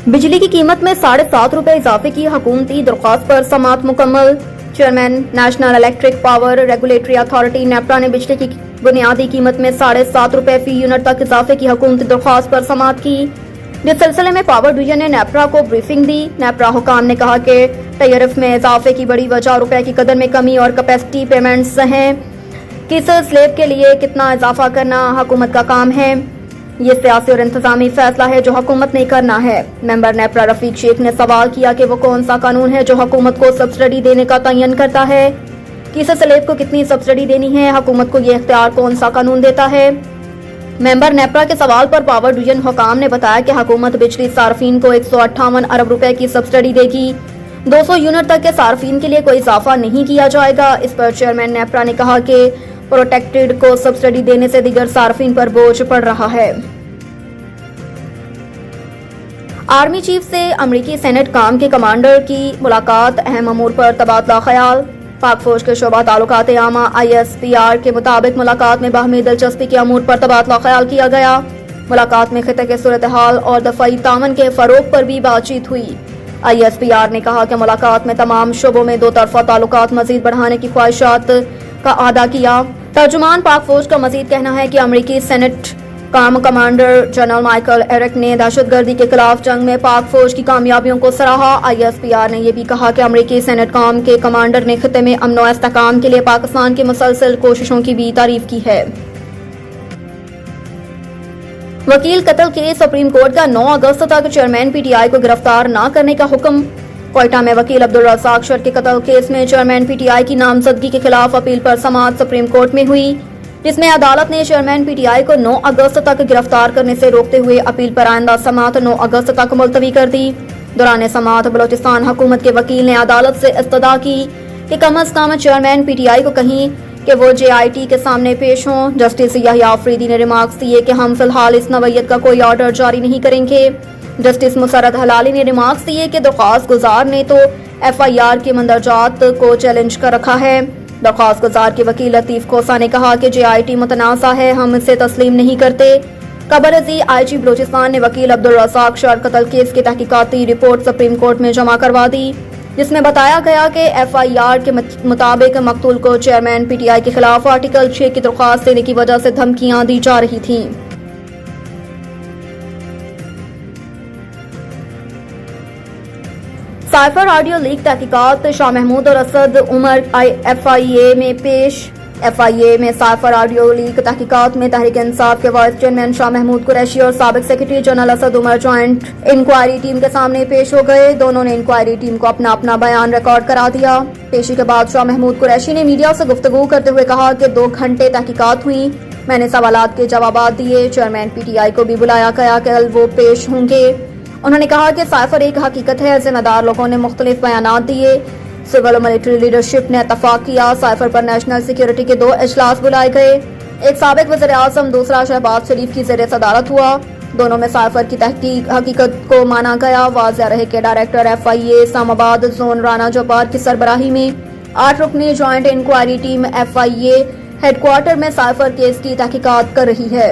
बिजली की कीमत में 7.5 रुपए इजाफे की हुकूमती दरख्वास्त पर समाअत मुकम्मल। Chairman national electric power regulatory authority NEPRA ने बिजली की बुनियादी कीमत में 7.5 रुपए फी यूनिट तक इजाफे की हुकूमती दरख्वास्त पर समाअत की। जिस सिलसिले में पावर डिवीजन ने नेपरा को ब्रीफिंग दी। नेपरा हुकाम ने कहा कि टैरिफ में इजाफे की बड़ी वजह रुपए की कदर में कमी और कैपेसिटी पेमेंट्स हैं। किस स्लेब के लिए कितना इजाफा करना हुकूमत का काम है। ये सियासी और इंतजामी फैसला है जो हुकूमत ने करना है। मेंबर नेपरा रफीक शेख ने सवाल किया कि वो कौन सा कानून है जो हुकूमत को सब्सिडी देने का तयन करता है। किस स्लेब को कितनी सब्सिडी देनी है, हुकूमत को ये इख्तियार कौन सा कानून देता है। मेंबर नेपरा के सवाल पर पावर डिवीजन हुकाम ने बताया कि हुकूमत बिजली सार्फिन को 158 अरब रुपए की सब्सिडी देगी। 200 यूनिट तक के सार्फिन के लिए कोई इजाफा नहीं किया जाएगा। इस पर चेयरमैन नेपरा ने कहा कि प्रोटेक्टेड को सब्सिडी देने से दीगर सार्फिन पर बोझ पड़ रहा है। आर्मी चीफ से अमरीकी सेनेट काम के कमांडर की मुलाकात, अहम अमूर पर तबादला ख्याल। पाक फौज के शोबा ताल्लुकात आमा ISPR के मुताबिक मुलाकात में बाहमी दिलचस्पी के अमूर पर तबादला ख्याल किया गया। मुलाकात में खिते के सूरत हाल और दफाई तामन के फरोग पर भी बातचीत हुई। ISPR ने कहा कि मुलाकात में तमाम शोबों में दो तरफा ताल्लुकात मजीद बढ़ाने की ख्वाहिशात का आदा किया। तर्जुमान पाक फौज का मजीद कहना है कि अमरीकी सेनेट काम कमांडर जनरल माइकल एरिक ने दहशतगर्दी के खिलाफ जंग में पाक फौज की कामयाबियों को सराहा। ISPR ने यह भी कहा कि अमरीकी सेनेट काम के कमांडर ने खिते में अमन और इस्तेहकाम के लिए पाकिस्तान की मुसलसल कोशिशों की भी तारीफ की है। वकील कत्ल केस सुप्रीम कोर्ट का 9 अगस्त तक चेयरमैन PTI को गिरफ्तार न करने का हुक्म। कोयटा में वकील अब्दुल रज़ाक शर के कत्ल केस में चेयरमैन PTI की नामजदगी के खिलाफ अपील पर समाअत सुप्रीम कोर्ट में हुई, जिसमें अदालत ने चेयरमैन PTI को 9 अगस्त तक गिरफ्तार करने से रोकते हुए अपील पर आइंदा समाअत 9 अगस्त तक मुलतवी कर दी। दौरान समाअत बलोचिस्तान हुकूमत के वकील ने अदालत से इस्तदा की कि कम अज कम चेयरमैन PTI को कहीं कि वो JIT के सामने पेश हों। जस्टिस याहिया अफरीदी ने रिमार्क्स दिए कि हम फिलहाल इस नवैयत का कोई ऑर्डर जारी नहीं करेंगे। जस्टिस मुसरत हलाली ने रिमार्क्स दिए कि दरख्वास्त गुजार ने तो FIR के मंदरजात को चैलेंज कर रखा है। दरख्वास्त गुजार के वकील लतीफ खोसा ने कहा कि JIT मुतनाज़ा है, हम इसे तस्लीम नहीं करते। कबर अजी IG बलोचिस्तान ने वकील अब्दुल रज़ाक शर कत्ल केस की तहकीकाती रिपोर्ट सुप्रीम कोर्ट में जमा करवा दी, जिसमें बताया गया कि FIR के मुताबिक मकतूल को चेयरमैन PTI के खिलाफ आर्टिकल 6 की दरख्वास्त देने की वजह से धमकियां दी जा रही थीं। साइफर ऑडियो लीक तहकीकात, शाह महमूद और असद उमर FIA में पेश। FIA में साइफर ऑडियो लीक तहकीकात में तहरीक इंसाफ के वाइस चेयरमैन शाह महमूद कुरैशी और साबिक secretary general Asad Umar joint inquiry team के सामने पेश हो गए। दोनों ने इंक्वायरी टीम को अपना अपना बयान रिकॉर्ड करा दिया। पेशी के बाद शाह महमूद कुरैशी ने मीडिया से गुफ्तगू करते हुए कहा कि 2 घंटे तहकीकात हुई, मैंने सवालात के जवाब दिए। चेयरमैन PTI को भी बुलाया गया, कल वो पेश होंगे। उन्होंने कहा कि साइफर एक हकीकत है, जिम्मेदार लोगों ने मुख्तलिफ बयानात दिए। सिविल और मिलिट्री लीडरशिप ने इत्तफाक किया। साइफर पर नेशनल सिक्योरिटी के 2 इजलास बुलाए गए। एक साबिक वज़ीर आज़म, दूसरा शहबाज शरीफ की ज़ेर सदारत हुआ। दोनों में साइफर की तहकीक हकीकत को माना गया। वाज़ेह रहे कि director FIA Islamabad zone Rana Jabbar की सरबराही में 8 रुकनी joint inquiry team FIA headquarters में साइफर केस की तहकीकात कर रही है।